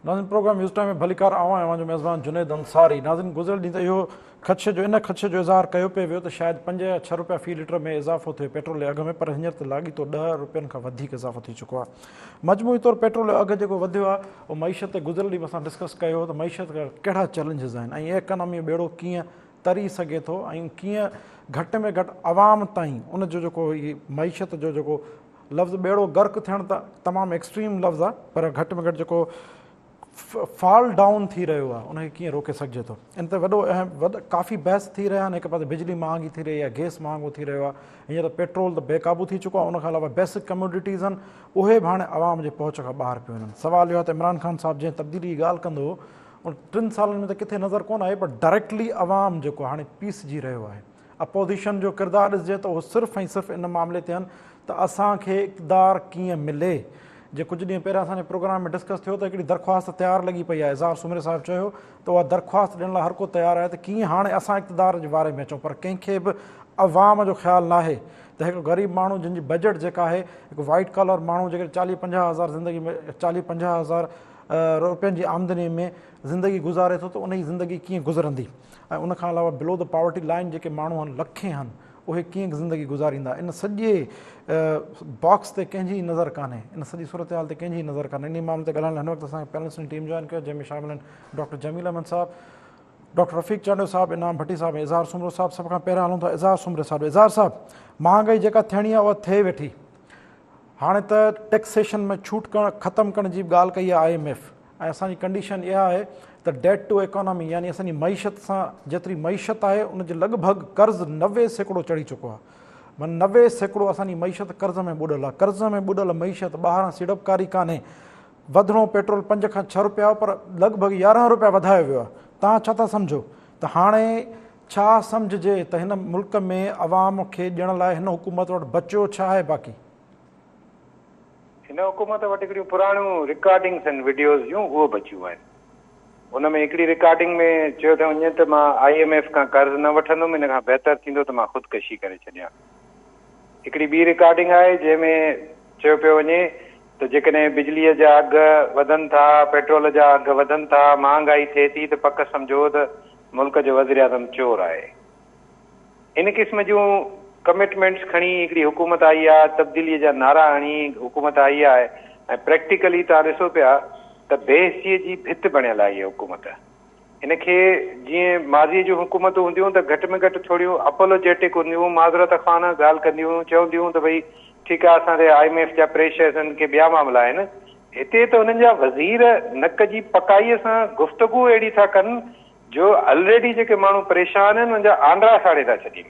नाज़िन programme news time में भलीकार आवां जो मेज़बान जुनेद अंसारी। नाज़िन गुज़िरियल ॾींहुं त इहो ख़दशे जो इज़हार कयो पियो वियो त शायदि 5 या 6 रुपया फ़ी लीटर में इज़ाफ़ो थिए पेट्रोल जे अघ में, पर हींअर त लाॻीतो 10 रुपयनि खां वधीक इज़ाफ़ो थी चुको आहे। मजमूई तौरु पेट्रोल जो अघु जेको वधियो आहे उहो मईशत ते गुज़िरियल ॾींहुं असां डिस्कस कयो त मईशत खां कहिड़ा चैलेंजिस आहिनि ऐं इकनॉमी जो ॿेड़ो कीअं तरी सघे थो ऐं कीअं घटि में घटि आवाम ताईं उनजो जेको इहे मईशत जो जेको लफ़्ज़ ॿेड़ो गर्क थियणु त तमामु एक्सट्रीम लफ़्ज़ आहे, पर घटि में घटि जेको फॉल डाउन थी रहियो आहे उनखे कीअं रोके सघिजे थो। इन ते काफ़ी बहस थी रहिया आहिनि। हिकु पासे बिजली महांगी थी रही आहे, गैस महांगो थी रहियो आहे, हींअर त पेट्रोल त बेकाबू थी चुको आहे। उनखां अलावा बेसिक कम्यूनिटीज़ आहिनि उहे बि हाणे आवाम जे पहुच खां ॿाहिरि पियूं वञनि। सुवाल इहो आहे त इमरान ख़ान साहिबु जीअं तब्दीली जी ॻाल्हि कंदो हो उन 3 सालनि में त किथे नज़र कोन आहे, पर डायरेक्टली आवाम जेको हाणे पीसजी रहियो आहे। अपोज़िशन जो किरदारु ॾिसिजे त उहो सिर्फ़ु ऐं सिर्फ़ु इन मामले ते आहिनि त असांखे इक़्तिदार कीअं मिले। जे कुझु ॾींहं पहिरियां असांजे प्रोग्राम में डिस्कस थियो त हिकिड़ी दरख़्वास्त तयारु लॻी पई आहे। इज़हार सुमरे साहिबु चयो त उहा दरख़्वास्त ॾियण लाइ हर को तयारु आहे त कीअं हाणे असां इक़्तिदार जे बारे में अचूं, पर कंहिंखे बि अवाम जो ख़्यालु न आहे त हिकु ग़रीब माण्हू जंहिंजी बजट जेका आहे, हिकु वाइट कॉलर माण्हू जेके 40-50 हज़ार ज़िंदगी में 40-50 हज़ार रुपयनि जी आमदनी में ज़िंदगी गुज़ारे थो त उन जी ज़िंदगी कीअं गुज़रंदी। ऐं उनखां अलावा बिलो द पॉवर्टी लाइन जेके माण्हू आहिनि लखे आहिनि उहे कीअं ज़िंदगी गुज़ारींदा। इन सॼे बॉक्स ते कंहिंजी नज़र कान्हे, इन सॼी सूरत हाल ते कंहिंजी नज़र कान्हे। इन मामले ते ॻाल्हाइण लाइ हिन वक़्तु असांखे पैनलिस्टनि टीम जॉइन कयो, जंहिंमें शामिल आहिनि डॉक्टर जमील अहमद साहब, डॉक्टर रफ़ीक चांडियो साहब, इनाम भट्टी साहब ऐं इज़हार सुमरो साहब। सभ खां पहिरियां हलूं था इज़हार सुमरे साहब। इज़हार साहब, महांगाई जेका थियणी आहे उहा थिए वेठी। हाणे त टैक्सेशन में छूट ख़तमु करण जी ॻाल्हि कई आहे IMF, ऐं असांजी कंडीशन इहा आहे त डेट टू इकोनॉमी यानी असांजी मईशत सां जेतिरी मईशत आहे उनजे लॻभॻि कर्ज़ु 90% चढ़ी चुको आहे। माना 90% असांजी मईशत कर्ज़ में ॿुॾल आहे। कर्ज़ में ॿुॾल मईशत, ॿाहिरां सीड़पकारी कान्हे। वधिणो पेट्रोल 5 खां 6 रुपया हो, पर लॻभॻि 11 रुपया वधायो वियो आहे। तव्हां छा था सम्झो त हाणे छा सम्झिजे त हिन मुल्क में अवाम खे ॾियण लाइ हिन हुकूमत वटि बचियो छा आहे बाक़ी? हिन हुकूमत वटि हिकिड़ियूं पुराणियूं रिकॉर्डिंग्स आहिनि वीडियोज़ जूं, उहो बचियूं आहिनि। उन में हिकिड़ी रिकॉर्डिंग में चयो अथऊं ईअं त मां IMF खां कर्ज़ु न वठंदुमि, इन खां बहितर थींदो त मां ख़ुदकशी करे छॾियां। हिकिड़ी ॿी रिकॉर्डिंग आहे जंहिंमें चयो पियो वञे त जेकॾहिं बिजलीअ जा अघु वधनि था, पेट्रोल जा अघु वधनि था, महांगाई थिए थी त पक सम्झो त मुल्क जो वज़ीर आज़म चोर आहे। इन क़िस्म जूं कमिटमेंट्स खणी हिकिड़ी हुकूमत आई आहे, तब्दीलीअ जा नारा हणी हुकूमत आई आहे, ऐं प्रैक्टिकली तव्हां ॾिसो पिया त बेहसीअ जी भित बणियल आहे इहा हुकूमत। इनखे जीअं माज़ीअ जूं हुकूमतूं हूंदियूं त घटि में घटि थोरियूं अपोलोजेटिक हूंदियूं, माज़रत ख़ान ॻाल्हि कंदियूं, चवंदियूं त भई ठीकु आहे असांजे IMF जा प्रेशर्स आहिनि के ॿिया मामला आहिनि। हिते त हुननि जा वज़ीर नक जी पकाईअ सां गुफ़्तगू अहिड़ी था कनि जो ऑलरेडी जेके माण्हू परेशान आहिनि उनजा आंद्रा साड़े था छॾनि।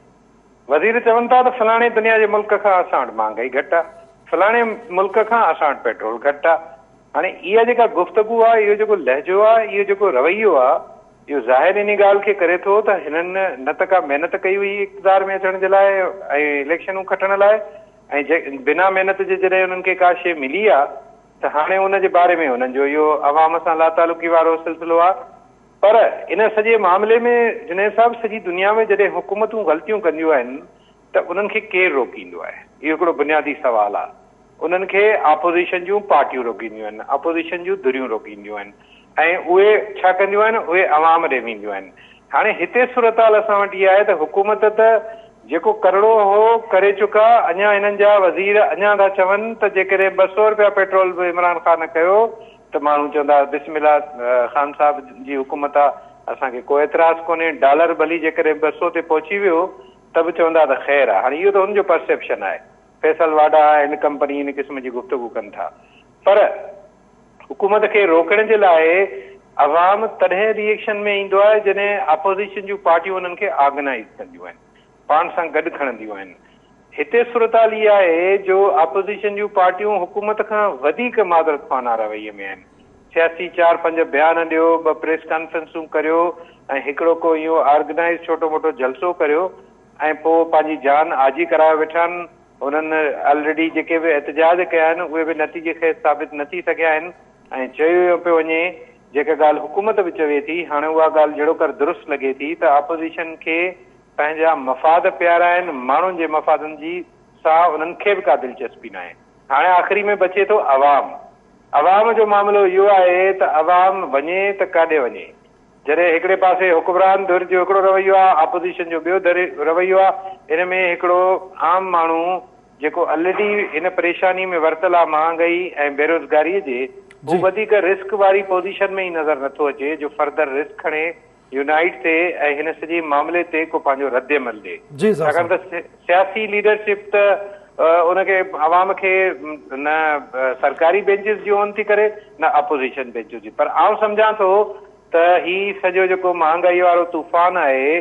वज़ीर चवनि था त फलाणे दुनिया जे मुल्क खां असां वटि महांगाई घटि आहे, फलाणे मुल्क खां असां वटि पेट्रोल घटि आहे। हाणे इहा जेका गुफ़्तगू आहे, इहो जेको लहजो आहे, इहो जेको रवैयो आहे, इहो ज़ाहिर इन ॻाल्हि खे करे थो त हिननि न त का महिनत कई हुई इक़्तिदार में अचण जे लाइ ऐं इलेक्शनूं खटण लाइ, ऐं बिना महिनत जे जॾहिं उन्हनि खे का शइ मिली आहे त हाणे उन जे बारे में हुननि जो इहो अवाम सां लातालुकी वारो सिलसिलो आहे। पर इन सॼे मामले में जुनैद साहिबु सॼी दुनिया में जॾहिं हुकूमतूं ग़लतियूं कंदियूं आहिनि त उन्हनि खे केरु रोकींदो आहे? इहो हिकिड़ो बुनियादी सवालु आहे। उन्हनि खे अपोज़िशन जूं पार्टियूं रोकींदियूं आहिनि, अपोज़िशन जूं धुरियूं रोकींदियूं आहिनि, ऐं उहे छा कंदियूं आहिनि? उहे अवाम ॾे वेंदियूं आहिनि। हाणे हिते सूरत हाल असां वटि इहा आहे त हुकूमत त जेको करिणो हो करे चुका, अञा हिननि जा वज़ीर अञा था चवनि त जेकॾहिं 200 रुपया पेट्रोल बि इमरान ख़ान कयो त माण्हू चवंदा बिस्मिल्लाह ख़ान साहब जी हुकूमत आहे, असांखे को एतिराज़ु कोन्हे। डॉलर भली जेकॾहिं 200 ते पहुची वियो त बि चवंदा त ख़ैर आहे। हाणे इहो त हुनजो परसेप्शन आहे। फैसल वाडा हिन कंपनी इन क़िस्म जी गुफ़्तगू कनि था, पर हुकूमत खे रोकण जे लाइ अवाम तॾहिं रिएक्शन में ईंदो आहे जॾहिं अपोज़िशन जूं पार्टियूं उन्हनि खे ऑर्गनाइज़ कंदियूं आहिनि, पाण सां गॾु खणंदियूं आहिनि। हिते सूरत हाल इहा आहे जो अपोज़िशन जूं पार्टियूं हुकूमत खां वधीक माज़रत ख़ाना रवैये में आहिनि। सियासी 4-5 बयान ॾियो, 2 प्रेस कॉन्फ्रेंसूं करियो, ऐं हिकिड़ो को इहो ऑर्गनाइज़ छोटो मोटो जलसो करियो, ऐं पोइ पंहिंजी जान आजी कराए वेठा आहिनि। उन्हनि ऑलरेडी जेके बि एहतजाज कया आहिनि उहे बि नतीजे खे साबित न थी सघिया आहिनि। ऐं चयो पियो वञे जेका ॻाल्हि हुकूमत बि चवे थी, हाणे उहा ॻाल्हि जहिड़ो कर दुरुस्त लॻे थी त अपोज़िशन खे पंहिंजा मफ़ाद प्यारा आहिनि, माण्हुनि जे मफ़ादनि जी सां उन्हनि खे बि का दिलचस्पी न आहे। हाणे आख़िरी में बचे थो अवाम। अवाम जो मामिलो इहो आहे त अवाम वञे त काॾे वञे। जॾहिं हिकिड़े पासे हुकुमरान धुर जो हिकिड़ो रवैयो आहे, अपोज़िशन जो ॿियो रवैयो आहे, इन में हिकिड़ो आम माण्हू जेको ऑलरेडी हिन परेशानी में वरतल आहे महांगाई ऐं बेरोज़गारीअ जे, हू वधीक रिस्क वारी पोज़ीशन में ई नज़र नथो अचे जो फर्दर रिस्क खणे यूनाइट थिए ऐं हिन सॼे मामले ते को पंहिंजो रद्द अमल ॾे। छाकाणि त सियासी लीडरशिप त उनखे अवाम खे न सरकारी बेंचिस जी ओन थी करे न अपोज़िशन बेंचिस जी। पर आउं सम्झां थो त ही सॼो जेको महांगाई वारो तूफ़ान आहे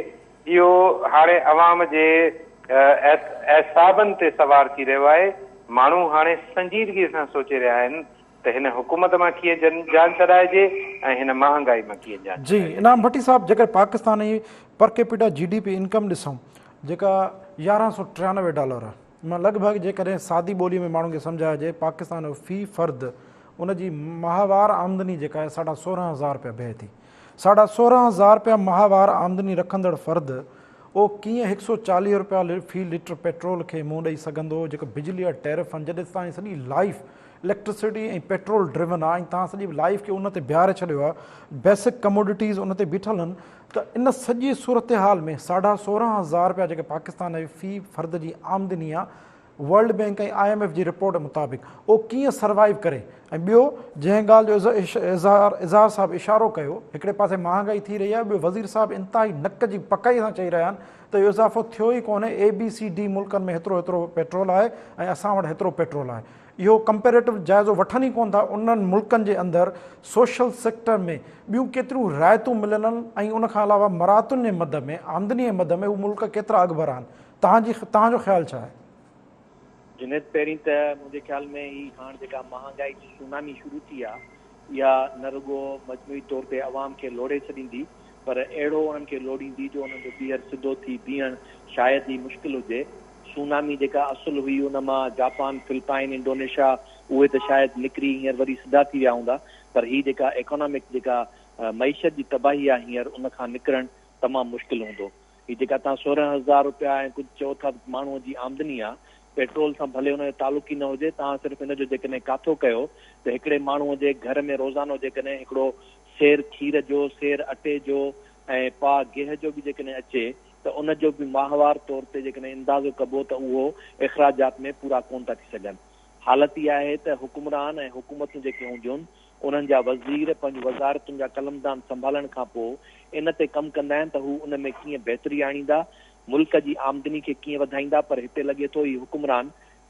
इहो हाणे अवाम जे एसाबनि ते सवार थी रहियो आहे। माण्हू हाणे संजीदगीअ सां सोचे रहिया आहिनि त हिन हुकूमत मां कीअं जान छॾाइजे ऐं हिन महांगाई मां कीअं जान। जी इनाम भट्टी साहब, जेकर पाकिस्तान जी पर कैपिटा GDP इनकम ॾिसूं जेका $1193 आहे, मां लॻभॻि जेकॾहिं सादी ॿोलीअ में माण्हुनि खे सम्झाइजे पाकिस्तान जो फ़ी फ़र्द उनजी माहवार आमदनी जेका आहे ₹16,000 बीहे थी। ₹16,000 माहवार आमदनी रखंदड़ फ़र्द उहो कीअं ₹140 फ़ी लीटर पेट्रोल खे मुंहुं ॾेई सघंदो, जेको बिजली जा टैरिफ आहिनि, जॾहिं तव्हांजी सॼी लाइफ इलेक्ट्रिसिटी ऐं पेट्रोल ड्रिवन आहे ऐं तव्हां सॼी लाइफ खे उन ते बीहारे छॾियो आहे, बेसिक कमोडिटीज़ उन ते बीठल आहिनि, त इन सॼी सूरत हाल में ₹16,000 जेके पाकिस्तान जी फ़ी फ़र्द जी आमदनी आहे, वर्ल्ड बैंक ऐं IMF जी रिपोर्ट मुताबिक़ उहो कीअं सर्वाइव करे। ऐं ॿियो जंहिं ॻाल्हि जो इज़हार साहिबु इशारो कयो, हिकिड़े पासे महांगाई थी रही आहे, ॿियो वज़ीर साहिबु इंतिहाई नक जी पकाई सां चई रहिया आहिनि त इहो इज़ाफ़ो थियो ई कोन्हे, ABCD मुल्कनि में हेतिरो पेट्रोल आहे ऐं असां वटि हेतिरो पेट्रोल आहे। इहो कंपेरेटिव जाइज़ो वठनि ई कोन था उन्हनि मुल्कनि जे अंदरि सोशल सेक्टर में ॿियूं केतिरियूं रिआयतूं मिलनि ऐं उनखां अलावा मरातुनि जे मद में आमदनी जे मद में उहे मुल्क केतिरा अॻिभर आहिनि। तव्हांजो ख़्यालु छा आहे? जुनेद, पहिरीं त मुंहिंजे ख़्याल में ही हाणे जेका महांगाई जी सुनामी शुरू थी आहे, इहा न रुगो मजमूई तौर ते अवाम खे लोड़े छॾींदी, पर अहिड़ो उन्हनि खे लोड़ींदी जो उन्हनि जो ॿीहर सिधो थी बीहण शायदि ई मुश्किल हुजे। सुनामी जेका असुलु हुई उन मां जापान, फिलिपाइन, इंडोनेशिया उहे त शायदि निकिरी हींअर वरी सिधा थी विया हूंदा, पर ही जेका इकोनॉमिक जेका मईशत जी तबाही आहे हींअर उन खां निकिरणु तमामु मुश्किल हूंदो। ही जेका तव्हां ₹16,000 ऐं कुझु चओ था माण्हूअ जी आमदनी आहे, पेट्रोल सां भले हुनजो तालुक ई न हुजे, तव्हां सिर्फ़ु हिनजो जेकॾहिं काथो कयो त हिकिड़े माण्हूअ जे घर में रोज़ानो जेकॾहिं हिकिड़ो सेर खीर जो, सेर अटे जो ऐं पा गिह जो बि जेकॾहिं अचे त उनजो बि माहवार तौर ते जेकॾहिं अंदाज़ो कबो त उहो इख़राजात में पूरा कोन था थी सघनि। हालत इहा आहे त हुकुमरान ऐं हुकूमतूं जेके हूंदियूं उन्हनि जा वज़ीर पंहिंजूं वज़ारतुनि जा कलमदान संभालण खां पोइ इन ते कमु कंदा आहिनि त हू उन में कीअं बहितरी आणींदा, मुल्क जी आमदनी खे कीअं वधाईंदा। पर हिते लॻे थो ही हुकुमरान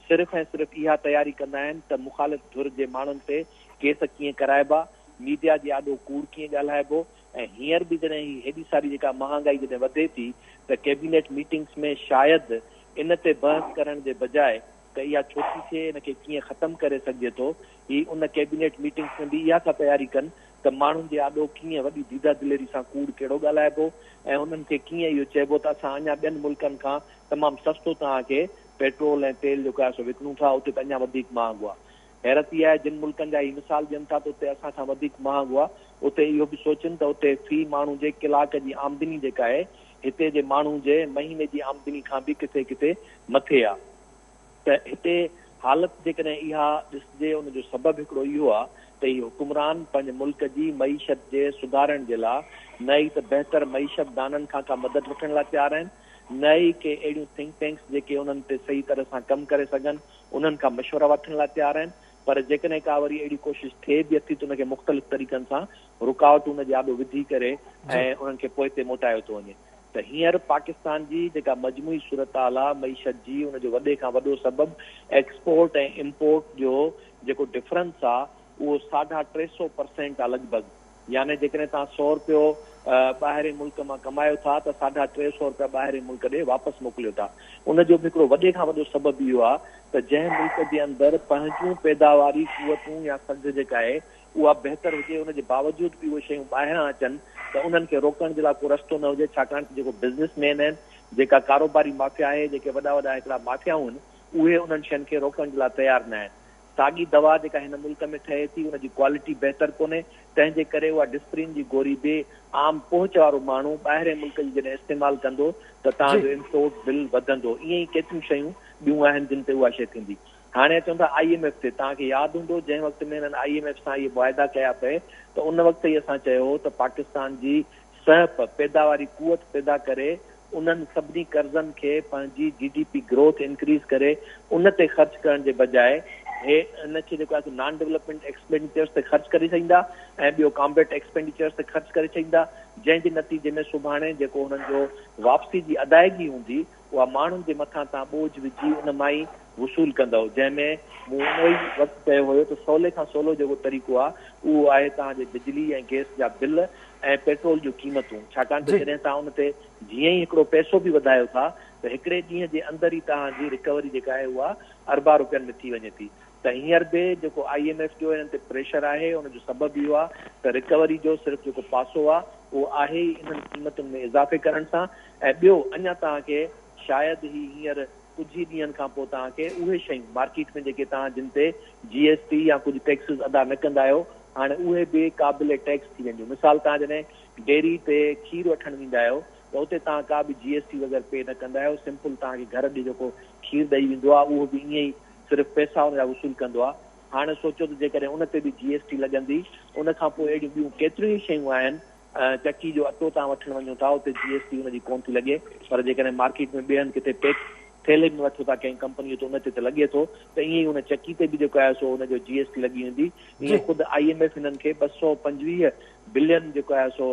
सिर्फ़ु ऐं सिर्फ़ु इहा तयारी कंदा आहिनि त मुख़ालिफ़ धुर जे माण्हुनि ते केस कीअं कराइबा, मीडिया जे आॾो कूड़ कीअं ॻाल्हाइबो। ऐं हींअर बि जॾहिं हेॾी सारी जेका महांगाई जॾहिं वधे थी त कैबिनेट मीटिंग्स में शायदि इन ते बहस करण जे बजाए त इहा छो थी थिए, इन खे कीअं ख़तमु करे सघिजे थो, ही उन कैबिनेट मीटिंग्स में बि इहा था तयारी कनि त माण्हुनि जे आॾो कीअं वॾी दीदा दिलेरी सां कूड़ कहिड़ो ॻाल्हाइबो ऐं उन्हनि खे कीअं इहो चइबो त असां अञा ॿियनि मुल्कनि खां तमामु सस्तो तव्हांखे पेट्रोल ऐं तेल जेको आहे सो विकिणूं था, उते त अञा वधीक महांगो आहे। हैरत इहा आहे जिन मुल्कनि जा ही मिसाल ॾियनि था त उते असां खां वधीक महांगो आहे, उते इहो बि सोचनि त उते फ़ी माण्हू जे कलाक जी आमदनी जेका आहे हिते जे माण्हू जे महीने जी आमदनी खां बि किथे किथे मथे आहे। त हिते हालत जेकॾहिं इहा ॾिसजे उनजो सबबु हिकिड़ो इहो आहे त ही हुकुमरान पंहिंजे मुल्क जी मईशत जे सुधारण जे लाइ न ई त बहितर मईशत दाननि खां का मदद वठण लाइ तयारु आहिनि, न ई के अहिड़ियूं थिंक टैंक्स जेके उन्हनि ते सही तरह सां कमु करे सघनि उन्हनि खां मशवरा वठण लाइ तयारु आहिनि। पर जेकॾहिं का वरी अहिड़ी कोशिशि थिए बि अथी त उनखे मुख़्तलिफ़ तरीक़नि सां रुकावट उनजे आॾो विझी करे ऐं उन्हनि खे पोइ ते मोटायो थो वञे। त हींअर पाकिस्तान जी जेका मजमूई सूरत हाल आहे मईशत जी, उनजो वॾे खां वॾो सबबु एक्सपोर्ट ऐं इम्पोर्ट जो जेको डिफरेंस आहे उहो 350% आहे लॻभॻि। यानी जेकॾहिं तव्हां ₹100 ॿाहिरि मुल्क मां कमायो था त ₹350 ॿाहिरि मुल्क ॾे वापसि मोकिलियो था। उनजो बि हिकिड़ो वॾे खां वॾो सबबु इहो आहे त जंहिं मुल्क जे अंदरि पंहिंजूं पैदावारी कुवतूं या सघ जेका आहे उहा बहितर हुजे, उनजे बावजूद बि उहे शयूं ॿाहिरां अचनि त उन्हनि खे रोकण जे लाइ को रस्तो न हुजे। छाकाणि त जेको बिज़नेसमैन आहिनि, जेका कारोबारी माफ़िया आहे, जेके वॾा वॾा हिकिड़ा माफ़ियाऊं आहिनि, उहे उन्हनि शयुनि खे रोकण जे लाइ तयारु न आहिनि। साॻी दवा जेका हिन मुल्क में ठहे थी उनजी क्वालिटी बहितर कोन्हे, तंहिंजे करे उहा डिस्प्रिन जी गोरी बि आम पहुच वारो माण्हू ॿाहिरि मुल्क जी जॾहिं इस्तेमालु कंदो त तव्हांजो इम्पोर्ट बिल वधंदो। ईअं ई केतिरियूं शयूं ॿियूं आहिनि जिन ते उहा शइ थींदी। हाणे अचूं था IMF ते। तव्हांखे यादि हूंदो जंहिं वक़्त में हिननि IMF सां इहे वाइदा कया पिए त उन वक़्त ई असां चयो हो त पाकिस्तान जी सहप पैदावारी कुवत पैदा करे उन्हनि सभिनी कर्ज़नि खे पंहिंजी GDP ग्रोथ इंक्रीज़ करे उन ते ख़र्च करण जे बजाए हे इनखे जेको आहे नॉन डेवलपमेंट एक्सपेंडिचर्स ते ख़र्च करे छॾींदा ऐं ॿियो कॉम्बेट एक्सपेंडिचर्स ते ख़र्च करे छॾींदा, जंहिंजे नतीजे में सुभाणे जेको हुननि जो वापसी जी अदायगी हूंदी उहा माण्हुनि जे मथां तव्हां बोझ विझी उन मां ई वसूल कंदव। जंहिंमें मूं उन ई वक़्तु चयो हुयो त सवले खां सवलो जेको तरीक़ो आहे उहो आहे तव्हांजे बिजली ऐं गैस जा बिल ऐं पेट्रोल जूं क़ीमतूं। छाकाणि त जॾहिं तव्हां उन ते जीअं ई हिकिड़ो पैसो बि वधायो था त हिकिड़े ॾींहं जे अंदरि ई तव्हांजी रिकवरी जेका आहे उहा अरबा रुपयनि में थी वञे थी। त हींअर बि जेको IMF जो हिननि ते प्रेशर आहे उनजो सबबु इहो आहे त रिकवरी जो सिर्फ़ु जेको पासो आहे उहो आहे ई इन्हनि क़ीमतुनि में इज़ाफ़े करण सां। ऐं ॿियो अञा तव्हांखे शायदि ई हींअर कुझु ई ॾींहंनि खां पोइ तव्हांखे उहे शयूं मार्केट में जेके तव्हां जिन ते GST या कुझु टैक्सिस अदा न कंदा आहियो हाणे उहे बि क़ाबिल टैक्स थी वेंदियूं। मिसाल तव्हां जॾहिं डेयरी ते खीर वठणु वेंदा आहियो त उते तव्हां का बि GST वग़ैरह पे न कंदा आहियो, सिंपल तव्हांखे घर ॾे जेको खीर ॾेई वेंदो आहे उहो बि ईअं ई सिर्फ़ु पैसा हुनजा वसूल कंदो आहे। हाणे सोचो त जेकॾहिं उन ते बि GST लॻंदी उन खां पोइ अहिड़ियूं ॿियूं केतिरियूं ई शयूं आहिनि चकी जो अटो तव्हां वठणु वञो था उते GST हुनजी कोन थी लॻे, पर जेकॾहिं मार्केट में ॿियनि किथे टैक्स थैले में वठो था कंहिं कंपनीअ तो उन ते त लॻे थो त ईअं ई हुन चकी ते बि जेको आहे सो हुनजो GST लॻी वेंदी। ईअं ख़ुदि IMF हिननि खे 225 बिलियन जेको आहे सो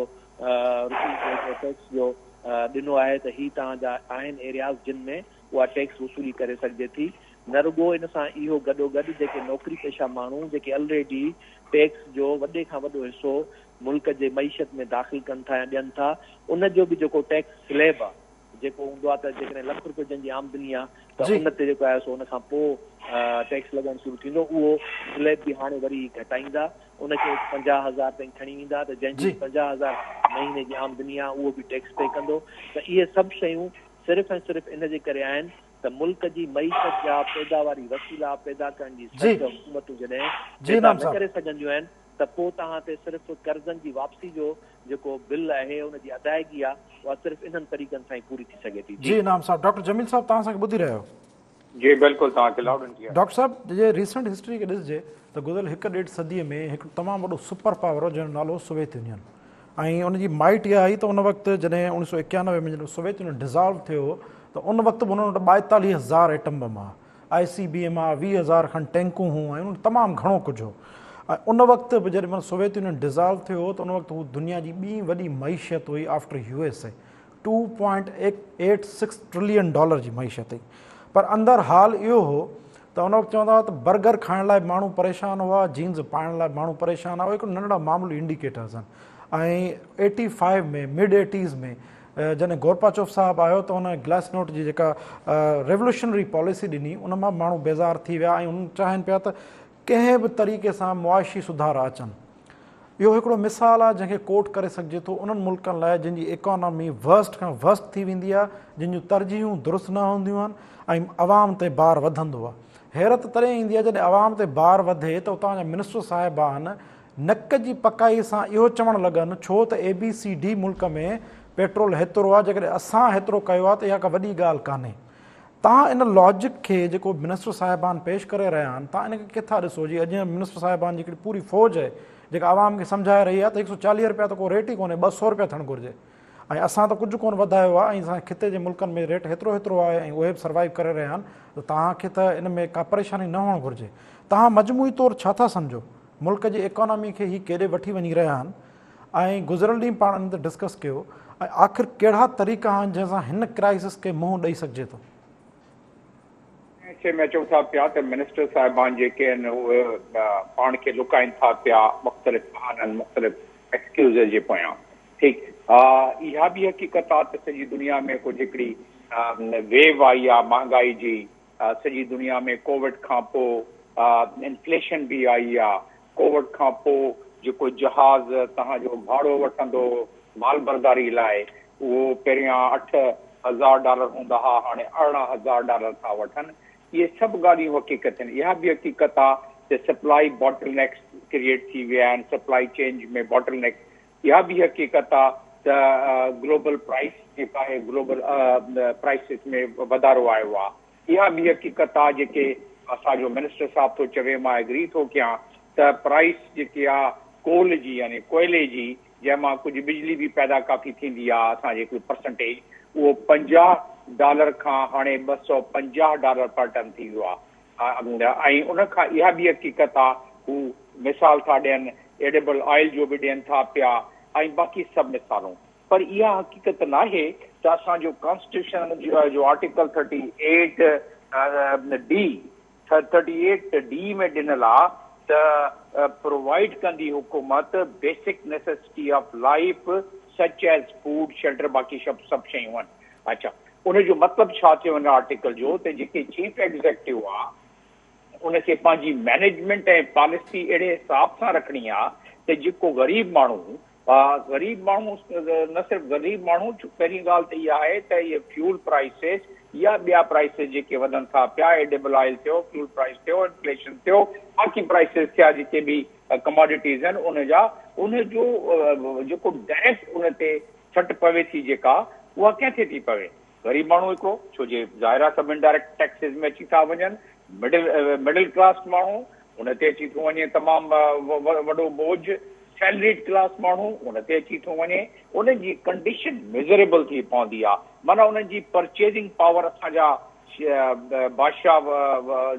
टैक्स जो ॾिनो आहे त ही तव्हांजा आहिनि एरियाज़ जिन में उहा टैक्स वसूली करे सघिजे थी। न रुॻो इन सां इहो गॾोगॾु जेके नौकिरी पेशा माण्हू जेके ऑलरेडी टैक्स जो वॾे खां वॾो हिसो मुल्क जे मईशत में दाख़िल कनि था या ॾियनि था उनजो बि जेको टैक्स स्लैब आहे जेको हूंदो आहे त जेकॾहिं लख रुपए जंहिंजी आमदनी आहे त उन ते जेको आहे सो उन खां पोइ टैक्स लॻणु शुरू थींदो। उहो स्लैब बि हाणे वरी घटाईंदा, उनखे 50,000 ताईं खणी वेंदा त जंहिंजी 50,000 महीने जी आमदनी आहे उहो बि टैक्स पे कंदो। त इहे सभु शयूं सिर्फ़ु ऐं सिर्फ़ु इन जे करे आहिनि त मुल्क जी मईशत जा पैदावारी वसीला पैदा करण जी हुकूमतूं जॾहिं पैदा न करे सघंदियूं आहिनि त पोइ तव्हां ते सिर्फ़ु कर्ज़नि जी वापसी जो जेको बिल आहे उनजी अदायगी आहे उहा सिर्फ़ु इन्हनि तरीक़नि सां ई पूरी थी सघे थी। जी इनाम साहब, डॉक्टर जमील साहब तव्हां असांखे ॿुधी रहियो। जी बिल्कुलु तव्हांखे लाउड एंड क्लियर। डॉक्टर साहब जे रिसेंट हिस्ट्री खे ॾिसिजे त गुज़िरियल 1.5 सदीअ में हिकु तमामु वॾो सुपर पावर हो जंहिंजो नालो सोवियत यूनियन ऐं उनजी माइट इहा आई त उन वक़्तु जॾहिं 1991 में जॾहिं सोवियत यूनियन डिज़ॉल्व थियो त उन वक़्तु बि उन्हनि वटि 42,000 एटम बम आहे, ICBM आहे, 20,000 खनि टैंकूं हुयूं ऐं तमामु घणो कुझु हो। ऐं उन वक़्तु बि जॾहिं सोवियत यूनियन डिज़ॉल्व थियो त उन वक़्तु हू दुनिया जी ॿी वॾी मईशत हुई आफ्टर USA, $2.86 ट्रिलियन जी मईशत हुई। पर अंदरि हाल इहो हो त उन वक़्तु चवंदा हुआ त बर्गर खाइण लाइ माण्हू परेशान हुआ, जीन्स पाइण लाइ माण्हू परेशान हुआ, हिकिड़ो नंढड़ा मामूली इंडिकेटर्स आहिनि। ऐं 85 में मिड 80s में जॾहिं गोरबाचोव साहबु आयो त हुन ग्लासनोट जी जेका रेवोल्यूशनरी पॉलिसी ॾिनी उन मां माण्हू बेज़ार थी विया ऐं उन चाहिनि पिया त कंहिं बि तरीक़े सां मुआशी सुधार अचनि। इहो हिकिड़ो मिसाल आहे जंहिंखे कोट करे सघिजे थो उन्हनि मुल्कनि लाइ जिन जी इकॉनमी वर्स्ट खां वर्स्ट थी वेंदी आहे, जिन जूं तरजीहूं दुरुस्त न हूंदियूं आहिनि ऐं अवाम ते भार वधंदो आहे। हैरत तॾहिं ईंदी आहे जॾहिं अवाम ते भार वधे त उतां जा मिनिस्टर साहिबान नक जी पकाई सां इहो चवणु लॻनि छो त ABCD मुल्क में पेट्रोल हेतिरो आहे, जेकॾहिं असां हेतिरो कयो आहे त इहा का वॾी ॻाल्हि कान्हे। तव्हां इन लॉजिक खे जेको मिनिस्टर साहिबान पेश करे रहिया आहिनि तव्हां इनखे किथां ॾिसो? जी अॼु मिनिस्टर साहिबान जी हिकिड़ी पूरी फ़ौज आहे जेका आवाम खे सम्झाए रही आहे त 140 रुपया त को रेट ई कोन्हे, 200 रुपया थियणु घुरिजे ऐं असां त कुझु कोन वधायो आहे ऐं असांजे खिते जे मुल्कनि में रेट हेतिरो आहे ऐं उहे बि सर्वाइव करे रहिया आहिनि त तव्हांखे त इन में का परेशानी न हुअणु घुरिजे। तव्हां मजमूई तौरु छा था सम्झो मुल्क जी इकॉनमी खे ही केॾे वठी वञी रहिया आहिनि ऐं गुज़िरियल ॾींहुं पाण इन ते डिस्कस कयो ऐं आख़िर कहिड़ा तरीक़ा आहिनि जंहिंसां हिन क्राइसिस खे मुंहुं ॾेई सघिजे थो? में चऊं था पिया त मिनिस्टर साहिबान जेके आहिनि उहे पाण खे लुकाइनि था पिया मुख़्तलिफ़ बहाननि मुख़्तलिफ़ एक्सक्यूज़ जे पोयां। ठीकु, इहा बि हक़ीक़त आहे त सॼी दुनिया में कुझु हिकिड़ी वेव आई आहे महांगाई जी, सॼी दुनिया में कोविड खां पोइ इन्फ्लेशन बि आई आहे। कोविड खां पोइ जेको जहाज़ तव्हांजो भाड़ो वठंदो माल बरदारी लाइ उहो पहिरियां $8,000 हूंदा हुआ, हाणे $18,000 था वठनि। इहे सभु ॻाल्हियूं हक़ीक़त आहिनि। इहा बि हक़ीक़त आहे त सप्लाई बॉटल नेक्स क्रिएट थी विया आहिनि, सप्लाई चेंज में बॉटल नेक्स। इहा बि हक़ीक़त आहे त ग्लोबल प्राइस जेका आहे ग्लोबल प्राइसिस में वधारो आयो आहे। इहा बि हक़ीक़त आहे जेके असांजो मिनिस्टर साहब थो चवे, मां एग्री थो कयां त प्राइस जेकी आहे कोल जी यानी कोयले जी, जंहिंमां कुझु बिजली बि पैदा काफ़ी थींदी आहे, असांजे कोई परसेंटेज, उहो $50 खां हाणे $250 पर टन थी वियो आहे। ऐं उन खां इहा बि हक़ीक़त आहे, हू मिसाल था ॾियनि, एडेबल ऑयल जो बि ॾियनि था पिया ऐं बाक़ी सभु मिसालूं। पर इहा हक़ीक़त न आहे त असांजो कॉन्स्टिट्यूशन जो आर्टिकल 38D में ॾिनल आहे त प्रोवाइड कंदी हुकूमत basic necessity of life such as food shelter, बाक़ी सभु शयूं आहिनि। अच्छा, उनजो मतिलबु छा थियो हिन आर्टिकल जो, त जेके चीफ एग्ज़ेक्टिव आहे उनखे पंहिंजी मैनेजमेंट ऐं पॉलिसी अहिड़े हिसाब सां रखणी आहे त जेको ग़रीब माण्हू न सिर्फ़ु ग़रीब माण्हू, पहिरीं ॻाल्हि त इहा आहे त इहे फ्यूल प्राइसिस या ॿिया प्राइसिस जेके वधनि था पिया, एडेबल ऑयल थियो, फ्यूल प्राइस थियो, इन्फ्लेशन थियो, बाक़ी प्राइसिस थिया जेके बि कमोडिटीज़ आहिनि उनजो जेको डायरेक्ट उन ते सट पवे थी जेका, उहा कंहिंखे थी पवे? ग़रीब माण्हू हिकिड़ो, छो जे ज़ाहिर आहे सभु इनडायरेक्ट टैक्सिस में अची था वञनि। मिडिल क्लास माण्हू, उन ते अची थो वञे तमामु वॾो बोझ। सैलरीड क्लास माण्हू, उन ते अची थो वञे। उनजी कंडीशन मिज़रेबल थी पवंदी आहे। माना उन्हनि जी परचेजिंग पावर, असांजा बादशाह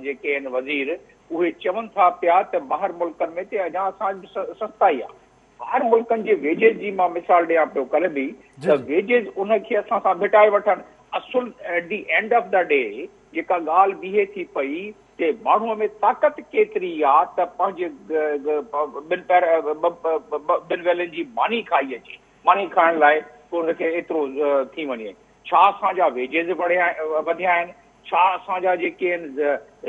जेके आहिनि वज़ीर, उहे चवनि था पिया त ॿाहिरि मुल्कनि में त अञा असांजी सस्ताई आहे। ॿाहिरि मुल्कनि जे वेजेस जी मां मिसाल ॾियां पियो कल्ह बि, त वेजेस उनखे असां सां भिटाए वठनि। असुल at the end of the day जेका ॻाल्हि बीहे थी पई कि माण्हूअ में ताक़त केतिरी आहे त पंहिंजे ॿिनि वेलनि जी मानी खाई अचे, मानी खाइण लाइ उनखे एतिरो थी वञे। छा असांजा वेजेस वधिया आहिनि? छा असांजा जेके आहिनि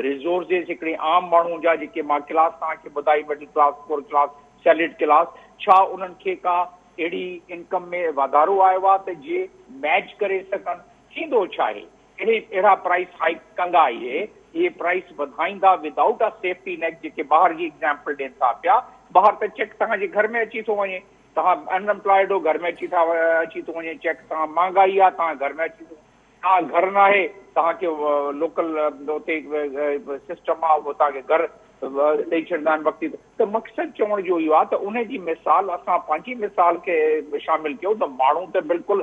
रिसोर्सिस हिकिड़े आम माण्हू जा जेके मां क्लास तव्हांखे ॿुधाई, middle class, poor class, salaried class, छा उन्हनि खे का अहिड़ी इनकम में वाधारो आयो आहे त जे मैच करे सघनि? थींदो छा आहे? अहिड़ा प्राइस हाइक कंदा इहे प्राइस वधाईंदा विदाउट अ सेफ्टी नेट, जेके ॿाहिरि जी एग्ज़ाम्पल ॾियनि था पिया। ॿाहिरि त चेक तव्हांजे घर में अची थो वञे, तव्हां अनएम्प्लॉयड हो, घर में अची थो वञे चेक। तव्हां महांगाई आहे, तव्हां घर में अची थो, तव्हां घर न आहे, तव्हांखे लोकल उते सिस्टम आहे, उहो तव्हांखे घर ॾेई छॾींदा आहिनि वक़्ती। त मक़सदु चवण जो इहो आहे त उनजी मिसाल, असां पंहिंजी मिसाल खे शामिल कयूं त माण्हू त बिल्कुलु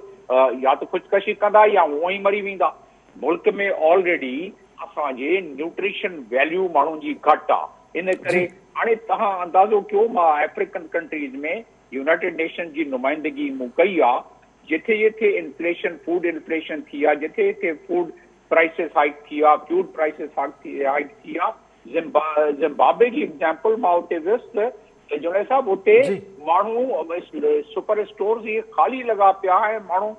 या त ख़ुदकशी कंदा या उहो ई मरी वेंदा। मुल्क में ऑलरेडी असांजे न्यूट्रिशन वैल्यू माण्हुनि जी घटि आहे। इन करे हाणे तव्हां अंदाज़ो कयो, मां अफ्रीकन कंट्रीज़ में यूनाइटेड नेशन जी नुमाइंदगी मूं कई आहे, जिथे जिथे इन्फ्लेशन, फूड इन्फ्लेशन थी आहे, जिथे जिथे फूड प्राइसिस हाइक थी आहे, फ्यूल प्राइसिस हाइक थी आहे। ज़िम्बाब्वे जी एग्ज़ाम्पल मां उते वियुसि त जुनेद साहिब, उते माण्हू सुपर स्टोर्स इहे ख़ाली लॻा पिया ऐं माण्हू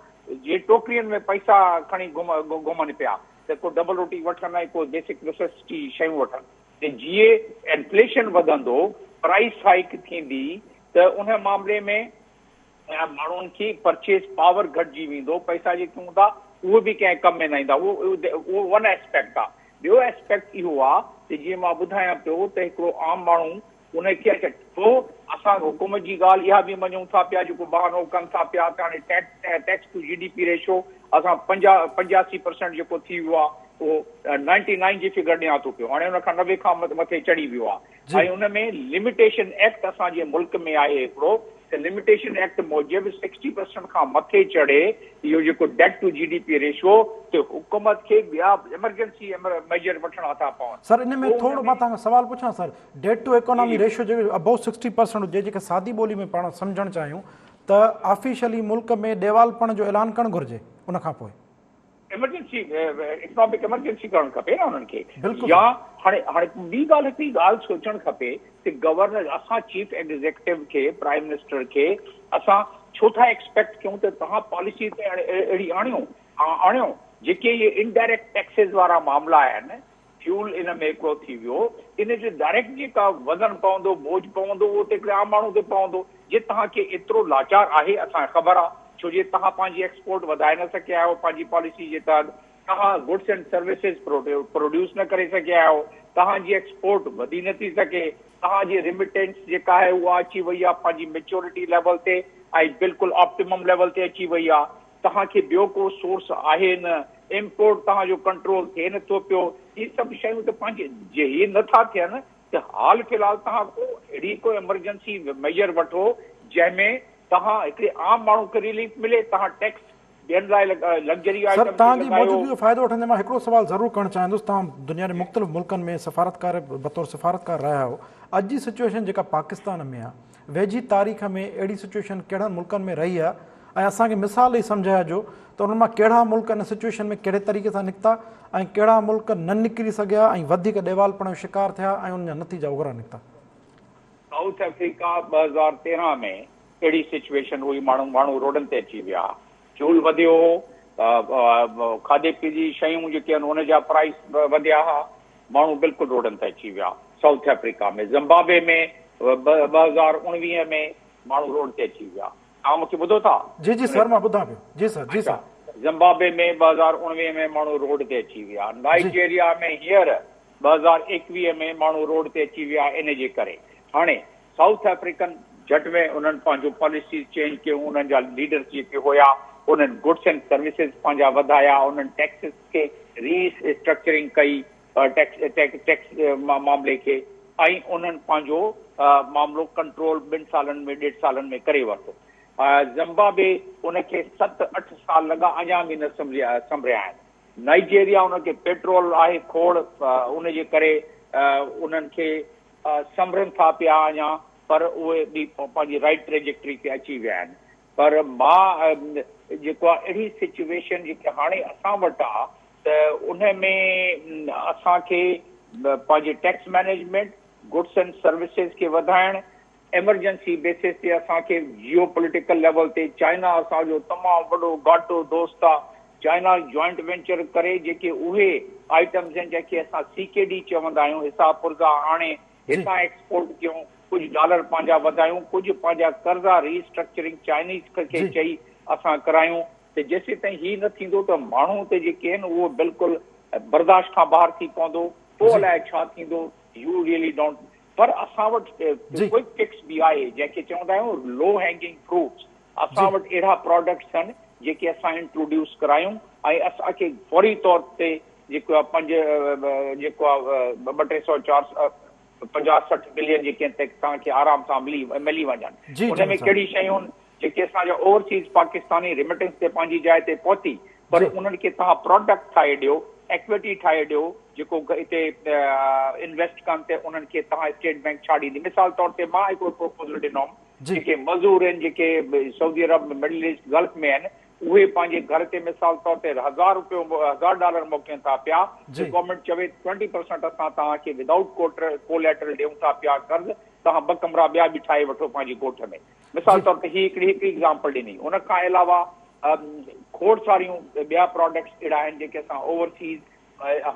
जे टोकरियुनि में पैसा खणी घुमनि पिया त को डबल रोटी वठनि ऐं को बेसिक नेसेसिटी शयूं वठनि। त जीअं इन्फ्लेशन वधंदो, प्राइस हाइक थींदी, त उन मामले में माण्हुनि खे परचेज पावर घटिजी वेंदो, पैसा जेके हूंदा उहे बि कंहिं कम में न ईंदा। उहो वन एस्पेक्ट आहे। ॿियो एस्पेक्ट इहो आहे त जीअं मां ॿुधायां पियो त हिकिड़ो आम माण्हू उनखे पोइ असां हुकूमत जी ॻाल्हि इहा बि मञूं था पिया, जेको बहानो कनि था पिया त हाणे टैक्स टू GDP रेशो असां 85% जेको थी वियो आहे, उहो 99 जी फिगर ॾियां थो पियो, हाणे हुन खां 90 खां मथे चढ़ी वियो आहे। ऐं हुन में लिमिटेशन एक्ट असांजे मुल्क में आहे हिकिड़ो, त लिमिटेशन एक्ट मूजिबि 60% खां मथे चढ़े इहो जेको डेट टू GDP रेशो, त हुकूमत खे ॿिया एमरजेंसी मेजर वठणा था पवनि। सर, इन में थोरो मां तव्हांखां सवाल पुछां sir, debt to economy ratio जेको अबव 60% हुजे, जेके सादी ॿोली में पाण सम्झणु चाहियूं त ऑफिशियली मुल्क में ॾेवालपण जो ऐलान करणु घुरिजे, उन खां पोइ इमरजेंसी इकोनॉमिक इमरजेंसी करणु खपे न उन्हनि खे। या हाणे ॿी ॻाल्हि, हिकिड़ी ॻाल्हि सोचणु खपे कि गवर्नर, असां चीफ एग्ज़ेक्टिव खे, प्राइम मिनिस्टर खे असां छो था एक्सपेक्ट कयूं त तव्हां पॉलिसी ते अहिड़ी आणियो जेके इहे इनडायरेक्ट टैक्सिस वारा मामला आहिनि। फ्यूल इन में हिकिड़ो थी वियो, इन जो डायरेक्ट जेका वज़न पवंदो, बोझ पवंदो, उहो त हिकिड़े आम माण्हू ते पवंदो। जे तव्हांखे एतिरो लाचार आहे, असांखे ख़बर आहे, छो जे तव्हां पंहिंजी एक्सपोर्ट वधाए न सघिया आहियो पंहिंजी पॉलिसी जे तहत, तव्हां गुड्स एंड सर्विसिस प्रोड्यूस न करे सघिया आहियो, तव्हांजी एक्सपोर्ट वधी नथी सघे, तव्हांजी रिमिटेंस जेका आहे उहा अची वई आहे पंहिंजी मेच्योरिटी लेवल ते ऐं बिल्कुलु ऑप्टिमम लेवल ते अची वई आहे। तव्हांखे ॿियो को सोर्स आहे न इम्पोर्ट तव्हांजो कंट्रोल थिए नथो पियो, इहे सभु शयूं त पंहिंजे जे इहे नथा थियनि त हाल फ़िलहाल तव्हां अहिड़ी को एमरजेंसी मेजर वठो जंहिंमें तव्हां हिकिड़े आम माण्हू खे रिलीफ मिले, तव्हां टैक्स ॿियनि लाइ लग्जरी सर आइटम तव्हांजी मौजूदगी जो फ़ाइदो वठंदे मां हिकिड़ो सुवाल ज़रूरु करणु चाहींदुसि। तव्हां दुनिया जे मुख़्तलिफ़ मुल्कनि में सफ़ारतकार बतौर सफ़ारतकार रहिया आहियो। अॼु जी सिचुएशन जेका पाकिस्तान में आहे, वेझी तारीख़ में अहिड़ी सिचुएशन कहिड़नि मुल्कनि में रही आहे ऐं असांखे मिसाल ई सम्झाइजो त उन मां कहिड़ा मुल्क इन सिचुएशन में कहिड़े तरीक़े सां निकिता ऐं कहिड़ा मुल्क न निकिरी सघिया ऐं वधीक ॾेवालपण जो शिकार थिया ऐं उनजा नतीजा उघरा निकिता? साउथ अफ्रीका 2013 में अहिड़ी सिचुएशन हुई, माण्हू रोडनि ते अची विया, चूल वधियो हो, खाधे पीते जी शयूं जेके आहिनि उनजा प्राइस वधिया हुआ, माण्हू बिल्कुलु रोडनि ते अची विया साउथ अफ्रीका में। ज़िम्बाब्वे में 2019 में माण्हू रोड ते अची विया। तव्हां मूंखे ॿुधो था? जी जी सर, मां ॿुधां पियो। जी सर, जी सर। ज़िम्बाब्वे में 2019 में माण्हू रोड ते अची विया। नाइजीरिया में हींअर 2021 में माण्हू रोड ते अची विया इन जे करे। हाणे साउथ अफ्रीकन झट में उन्हनि पंहिंजो पॉलिसी चेंज कयूं, उन्हनि जा लीडर्स जेके हुया उन्हनि गुड्स एंड सर्विसेज पंहिंजा वधाया, उन्हनि टैक्सिस खे रीस्ट्रक्चरिंग कई, टैक्स मामले खे, ऐं उन्हनि पंहिंजो मामलो कंट्रोल 2 सालनि में 1.5 सालनि में करे वरितो। ज़िम्बाब्वे उनखे 7-8 साल लॻा, अञा बि न संभरिया आहिनि। नाइजीरिया उनखे पेट्रोल आहे खोड़, उनजे करे उन्हनि खे संभरनि था पिया अञा, पर उहे बि पंहिंजी राइट ट्रेजेक्टरी ते अची विया आहिनि। पर मां जेको आहे अहिड़ी सिचुएशन जेके हाणे असां वटि आहे त उन में असांखे पंहिंजे tax management, goods and services खे वधाइण, एमरजेंसी बेसिस ते असांखे जियो पॉलिटिकल लेवल ते चाइना असांजो तमामु वॾो घाटो दोस्त आहे, चाइना जॉइंट वेंचर करे जेके उहे आइटम्स आहिनि जंहिंखे असां CKD चवंदा आहियूं, हिसाब पुर्जा आणे हितां एक्सपोर्ट कयूं, कुझु डॉलर पंहिंजा वधायूं, कुझु पंहिंजा कर्ज़ा रीस्ट्रक्चरिंग चाइनीज़ खे चई असां करायूं। त जेसीं ताईं हीअ न थींदो त माण्हू ते जेके आहिनि उहो बिल्कुलु बर्दाश्त खां ॿाहिरि थी पवंदो, पोइ अलाए छा थींदो, यू रियली डोंट। पर असां वटि क्विक फिक्स बि आहे जंहिंखे चवंदा आहियूं लो हैंगिंग फ्रूट्स। असां वटि अहिड़ा प्रोडक्ट्स आहिनि जेके असां इंट्रोड्यूस करायूं ऐं असांखे फौरी तौर ते जेको आहे जेको आहे 200-350-60 बिलियन जेके तव्हांखे आराम सां मिली वञनि। उन में कहिड़ी शयूं आहिनि जेके असांजा ओवरसीज़ पाकिस्तानी रिमिटेंस ते पंहिंजी जाइ ते पहुती, पर उन्हनि खे तव्हां प्रोडक्ट ठाहे ॾियो, एक्विटी ठाहे ॾियो, जेको हिते इन्वेस्ट कनि था उन्हनि खे तव्हां स्टेट बैंक छा ॾींदी। मिसाल तौर ते मां हिकिड़ो प्रोपोज़ल ॾिनोमि, जेके मज़दूर आहिनि जेके सऊदी अरब, मिडल ईस्ट, गल्फ में आहिनि, उहे पंहिंजे घर ते मिसाल तौर ते $1000 मोकिलनि था पिया, गवर्नमेंट चवे 20% असां तव्हांखे विदाउट कोलैटरल ॾियूं था पिया कर्ज़, तव्हां 2 कमरा ॿिया बि ठाहे वठो पंहिंजी ॻोठ में। मिसाल तौर ते हीअ हिकिड़ी एग्ज़ाम्पल ॾिनी। उन खां अलावा खोड़ सारियूं ॿिया प्रोडक्ट्स अहिड़ा आहिनि जेके असां ओवरसीज़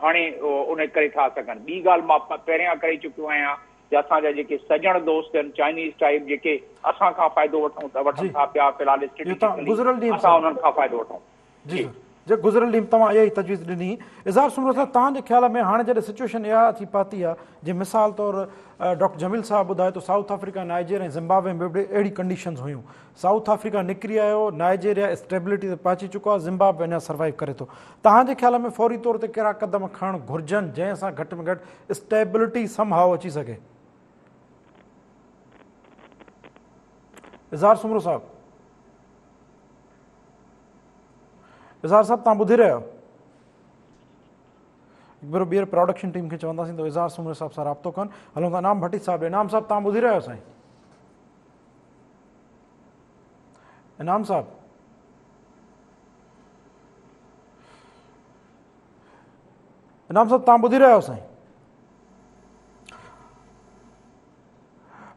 हाणे उन करे था सघनि। ॿी ॻाल्हि मां पहिरियां करे चुकियो आहियां त असांजा जेके सजण दोस्त आहिनि चाइनीज़ टाइप जेके असां खां फ़ाइदो वठनि था पिया, फ़िलहाल असां उन्हनि खां फ़ाइदो वठूं। जी जो गुज़िरियल ॾींहुं तव्हां इहा ई तजवीज़ ॾिनी। इज़हार सुमरो साहब, तव्हांजे ख़्याल में हाणे जॾहिं सिचुएशन इहा थी पाती आहे, जीअं मिसाल तौरु डॉक्टर जमील साहब ॿुधाए तो साउथ अफ्रीका, नाइजीरिया ऐं ज़िम्बाब्वे में बि अहिड़ी कंडीशन्स हुयूं। साउथ अफ्रीका निकिरी आयो, नाइजीरिया स्टेबिलिटी ते पहुची चुको आहे, ज़िम्बाब्वे अञा सर्वाइव करे थो। तव्हांजे ख़्याल में फौरी तौर ते कहिड़ा क़दम खणणु घुरिजनि जंहिं सां घटि में घटि स्टेबिलिटी समहाउ अची सघे? इज़हार सुमरो साहब, इज़हार साहब तव्हां ॿुधी रहियो? हिकु भेरो ॿीहर प्रोडक्शन टीम खे चवंदासीं त इज़हार सुमरो साहब सां राब्तो कनि। हलो था इनाम भट्टी साहब, इनाम साहब तव्हां ॿुधी रहियो साईं? इनाम साहब, इनाम साहब तव्हां ॿुधी रहियो साईं?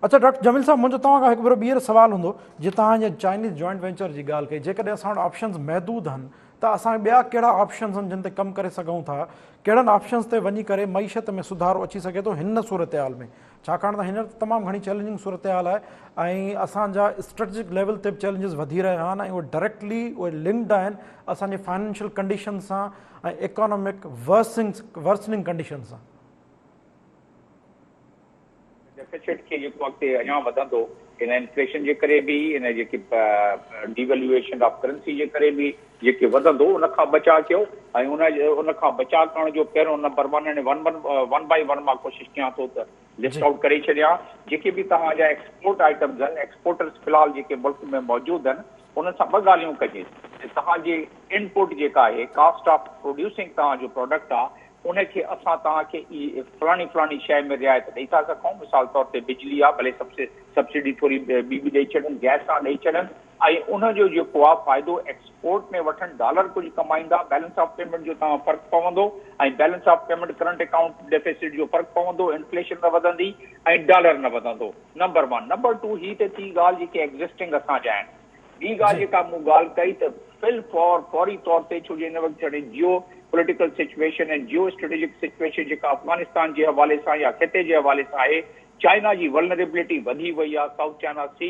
अच्छा डॉक्टर जमील साहब, मुंहिंजो तव्हां खां हिकु भेरो ॿीहर सुवालु हूंदो, जीअं तव्हां हीअ चाइनीज़ जॉइंट वेंचर जी ॻाल्हि कई, जेकॾहिं असां वटि ऑप्शन्स महदूद आहिनि त असां ॿिया कहिड़ा ऑप्शन्स आहिनि जिन ते कमु करे सघूं था, कहिड़नि ऑप्शन्स ते वञी करे मईशत में सुधारो अची सघे थो हिन सूरत हाल में? छाकाणि त हींअर तमामु घणी चैलेंजिंग सूरत हाल आहे ऐं असांजा स्ट्रेटजिक लेवल ते बि चैलेंजिस वधी रहिया आहिनि ऐं उहे डायरेक्टली उहे लिंक्ड आहिनि असांजे फाइनेंशियल कंडीशन सां ऐं इकोनॉमिक वर्सनिंग कंडीशन सां। डेफिसिट खे जेको अॻिते अञा वधंदो इन इन्फ्लेशन जे करे बि इन जेकी डिवेल्यूएशन ऑफ करेंसी जे करे बि जेके वधंदो उन खां बचाव कयो ऐं उन खां बचाव करण जो पहिरियों नंबर वन बाय वन मां कोशिशि कयां थो त लिस्ट आउट करे छॾियां जेके बि तव्हांजा एक्सपोर्ट आइटम्स आहिनि एक्सपोर्टर्स फ़िलहाल जेके मुल्क में मौजूदु आहिनि उन सां ॿ ॻाल्हियूं कजे तव्हांजी इनपुट जेका आहे कॉस्ट ऑफ प्रोड्यूसिंग तव्हांजो प्रोडक्ट आहे उनखे असां तव्हांखे फलाणी शइ में रिआयत ॾेई था सघूं मिसाल तौर ते बिजली आहे भले सब्सिडी थोरी ॿी बि ॾेई छॾनि गैस सां ॾेई छॾनि ऐं उनजो जेको आहे फ़ाइदो एक्सपोर्ट में वठनि डॉलर कुझु कमाईंदा बैलेंस ऑफ पेमेंट जो तव्हां फ़र्क़ु पवंदो ऐं balance of payment current account deficit जो फ़र्क़ु पवंदो इन्फ्लेशन न वधंदी ऐं डॉलर न वधंदो नंबर 1 नंबर 2 ही त थी ॻाल्हि जेके एग्ज़िस्टिंग असांजा आहिनि ॿी ॻाल्हि जेका मूं ॻाल्हि कई त फौरी तौर ते छो जो हिन वक़्तु हाणे जियो पॉलिटिकल सिचुएशन ऐं जियो स्ट्रेटेजिक सिचुएशन जेका अफ़गानिस्तान जे हवाले सां या खिते जे हवाले सां आहे चाइना जी वल्नरेबिलिटी वधी वई आहे साउथ चाइना सी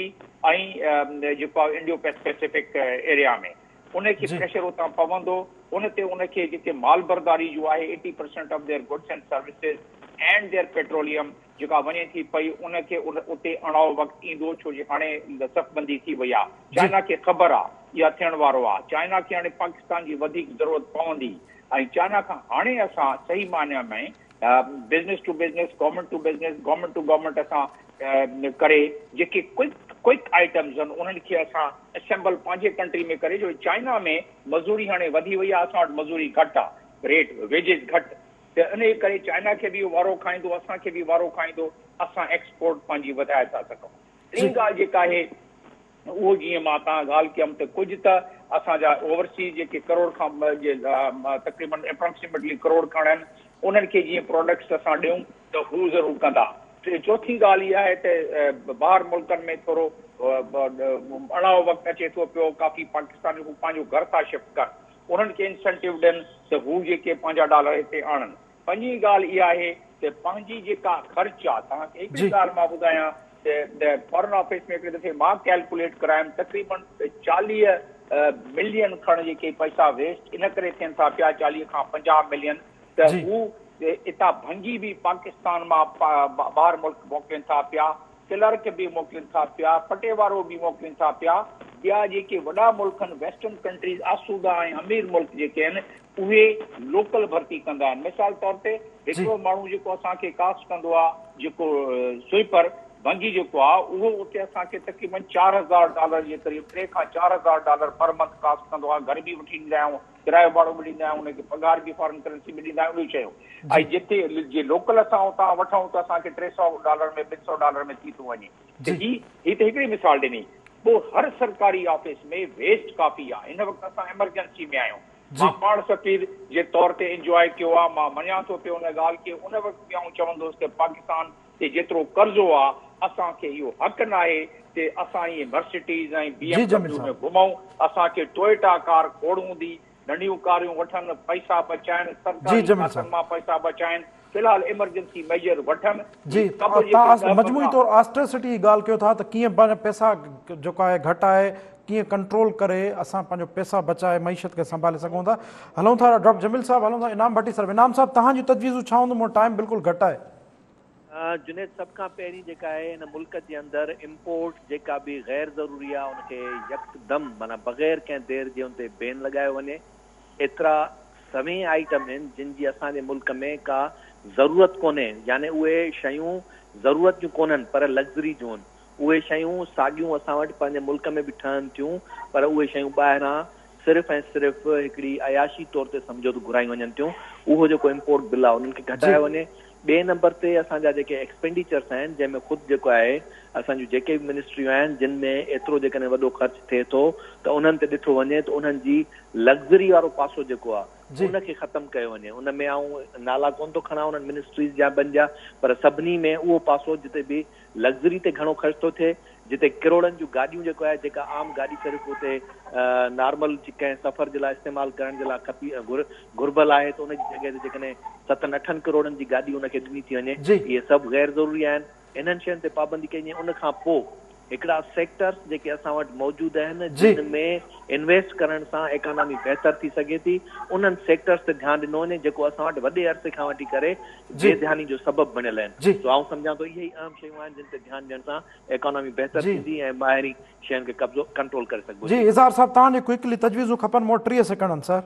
ऐं जेको आहे इंडो पैसिफिक एरिया में उनखे प्रेशर उतां पवंदो उन ते उनखे जेके माल बरदारी जो आहे 80% of their goods and services and their petroleum जेका वञे थी पई उनखे उते अणाउ वक़्तु ईंदो छो जो हाणे सफ़बंदी थी वई आहे चाइना खे ख़बर आहे इहा थियण वारो आहे चाइना खे हाणे पाकिस्तान जी वधीक ज़रूरत पवंदी ऐं चाइना खां हाणे असां सही मायने में business to business government to government असां करे जेके क्विक आइटम्स आहिनि उन्हनि खे असां असेंबल पंहिंजे कंट्री में करे जो चाइना में मज़ूरी हाणे वधी वई आहे असां वटि मज़ूरी घटि आहे रेट वेजिस घटि त इन करे चाइना खे बि वारो खाईंदो असांखे बि वारो खाईंदो असां एक्सपोर्ट पंहिंजी वधाए था सघूं टी ॻाल्हि जेका आहे उहो जीअं मां तव्हां ॻाल्हि कयमि त कुझु त असांजा ओवरसीज़ जेके करोड़ खां तक़रीबन एप्रोक्सीमेटली करोड़ खण आहिनि उन्हनि खे जीअं प्रोडक्ट्स असां ॾियूं त हू ज़रूरु कंदा चौथी ॻाल्हि इहा आहे त ॿाहिरि मुल्कनि में थोरो अणाउ वक़्तु अचे थो पियो काफ़ी पाकिस्तानी हू पंहिंजो घर था शिफ्ट कनि उन्हनि खे इंसेंटिव ॾियनि त हू जेके पंहिंजा डॉलर हिते आणनि पंजी ॻाल्हि इहा आहे त पंहिंजी जेका ख़र्च आहे तव्हांखे हिकिड़ी ॻाल्हि मां ॿुधायां त फॉरेन ऑफिस में हिकिड़े दफ़े मां कैलकुलेट करायमि तक़रीबन 40 मिलियन खण जेके पैसा वेस्ट इन करे थियनि था पिया 40 खां 50 मिलियन त हू इतां भंगी बि पाकिस्तान मां ॿाहिरि मुल्क मोकिलनि था पिया क्लर्क बि मोकिलनि था पिया पटे वारो बि मोकिलनि था पिया ॿिया जेके वॾा मुल्क आहिनि वेस्टर्न कंट्रीज़ आसूदा ऐं अमीर मुल्क जेके आहिनि उहे लोकल भर्ती कंदा आहिनि मिसाल तौर ते हिकिड़ो माण्हू जेको असांखे कास्ट कंदो आहे जेको स्वीपर भंगी जेको आहे उहो उते असांखे तक़रीबन $4,000 जे क़रीब 3 खां $4,000 पर मंथ कास्ट कंदो आहे घर बि वठी ॾींदा आहियूं किरायो भाड़ो बि ॾींदा आहियूं उनखे पघार बि फॉरेन करेंसी बि ॾींदा आहियूं उहे शयूं ऐं जिते जे लोकल असां उतां वठूं त असांखे $300 में $200 में थी थो वञे त ही त हिकिड़ी मिसाल ॾिनी पोइ हर सरकारी ऑफिस में वेस्ट काफ़ी आहे हिन वक़्तु असां एमरजेंसी में आहियूं मां पाण सफ़ीर जे तौर ते इंजॉय कयो आहे मां मञा थो पियो उन ॻाल्हि खे उन वक़्तु बि आउं चवंदुसि त पाकिस्तान ते जेतिरो कर्ज़ो आहे असांखे इहो हक़ न आहे त असां इहे मर्सिडीज़ ऐं BMW में घुमूं असांखे टोयोटा कार खोड़ हूंदी नंढियूं कारियूं वठनि पैसा बचाइनि सरकारी मां पैसा बचाइनि फिलहाल इमरजेंसी मेजर वठनि जी तव्हां मजमूई तौर ऑस्ट्रेसिटी जी ॻाल्हि कयो था त कीअं पंहिंजा पैसा जेको आहे घटि आहे कीअं कंट्रोल करे असां पंहिंजो पैसा बचाए मईशत खे संभाले सघूं था हलूं था डॉक्टर जमील साहब हलूं था इनाम भट्टी साहब इनाम साहब तव्हांजी तजवीज़ूं छा हूंदो मूं टाइम बिल्कुलु घटि आहे जुनेद सभ खां पहिरीं जेका आहे हिन मुल्क जे अंदरि इम्पोर्ट जेका बि गैर ज़रूरी आहे उनखे यकदमि माना बग़ैर कंहिं देरि जे उन ते बैन लॻायो वञे एतिरा सभई आइटम आहिनि जिन जी असांजे मुल्क में का ज़रूरत कोन्हे यानी उहे शयूं ज़रूरत जूं कोन्हनि पर लग्ज़री जूं आहिनि उहे शयूं साॻियूं असां वटि पंहिंजे मुल्क में बि ठहनि थियूं पर उहे शयूं ॿाहिरां सिर्फ़ु ऐं सिर्फ़ु हिकिड़ी अयाशी तौर ते सम्झो त घुराई वञनि थियूं उहो जेको इम्पोर्ट बिल आहे उन्हनि खे घटायो वञे ॿिए नंबर ते असांजा जेके एक्सपेंडिचर्स आहिनि जंहिंमें ख़ुदि जेको आहे असांजूं जेके बि मिनिस्ट्रियूं आहिनि जिन में एतिरो जेकॾहिं वॾो ख़र्चु थिए थो त उन्हनि ते ॾिठो वञे त उन्हनि जी लग्ज़री वारो पासो जेको आहे उनखे ख़तमु कयो वञे उन में आऊं नाला कोन थो खणा उन्हनि मिनिस्ट्रीज़ जा ॿियनि जा पर सभिनी में उहो पासो जिते बि लग्ज़री ते घणो ख़र्चु थो थिए जिते किरोड़नि जूं गाॾियूं जेको आहे जेका आम गाॾी सिर्फ़ु उते नॉर्मल कंहिं सफ़र जे लाइ इस्तेमालु करण जे लाइ खपी घुर्बल आहे त उनजी जॻह ते जेकॾहिं 7-8 करोड़नि जी गाॾी उनखे ॾिनी थी वञे इहे सभु गैर ज़रूरी आहिनि इन्हनि शयुनि ते पाबंदी कई उन खां पोइ हिकिड़ा सेक्टर्स जेके असां वटि मौजूदु आहिनि जी। जिन में इन्वेस्ट करण सां इकोनॉमी बहितर थी सघे थी, उन्हनि सेक्टर्स ते ध्यानु ॾिनो वञे जेको असां वटि वॾे अरसे खां वठी करे जी। बेध्यानी जो सबबु बणियल जी। आहिनि। तो आउं सम्झां थो इहे ई अहम शयूं आहिनि जिन ते ध्यानु ॾियण सां इकोनॉमी बहितर जी। थींदी ऐं ॿाहिरीं शयुनि खे कब्ज़ो कंट्रोल करे सघिबो। जी इज़हार साहब तव्हांजे क्विकली तजवीज़ूं खपनि मोट 30 सेकंड आहिनि सर।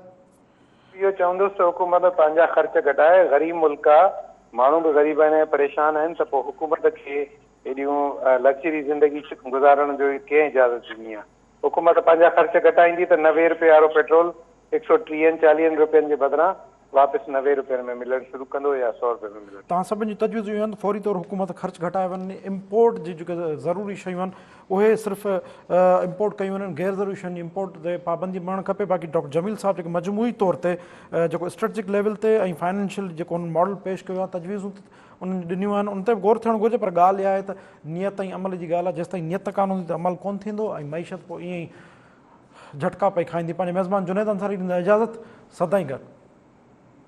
इहो चवंदुसि त हुकूमत पंहिंजा ख़र्च घटाए, ग़रीब मुल्क आहे, माण्हू बि ग़रीब आहिनि ऐं परेशान आहिनि, त पोइ हुकूमत खे हेॾियूं लग्ज़री ज़िंदगी गुज़ारण जो कंहिं इजाज़त ॾिनी आहे? हुकूमत पंहिंजा ख़र्च घटाईंदी त 90 रुपए वारो पेट्रोल 130-40 रुपयनि जे बदिरां वापसि 90 रुपयनि में मिलणु शुरू कंदो या 100 रुपए में मिलणु। तव्हां सभिनी जी तजवीज़ूं आहिनि फौरी तौर हुकूमत ख़र्च घटाए वञे, इम्पोर्ट जी जेके ज़रूरी शयूं आहिनि उहे सिर्फ़ु इम्पोर्ट कयूं वञनि, गैर ज़रूरी शयुनि जी इम्पोर्ट ते पाबंदी आणणु खपे। बाक़ी डॉक्टर जमील साहब जेके मजमूई तौर ते जेको स्ट्रेटजिक लेवल ते ऐं फाइनेंशियल जेको उन्हनि मॉडल पेश कयो आहे, तजवीज़ूं उन्हनि ॾिनियूं आहिनि, उन ते बि गौर थियणु घुरिजे। पर ॻाल्हि इहा आहे त नियत ऐं अमल जी ॻाल्हि आहे, जेसिताईं नियत कान हूंदी त अमल कोन थींदो ऐं मईशत पोइ ईअं ई झटका पई खाईंदी। पंहिंजे मेज़बान जुनैद अंसारी ॾींदा इजाज़त, सदाईं गॾु।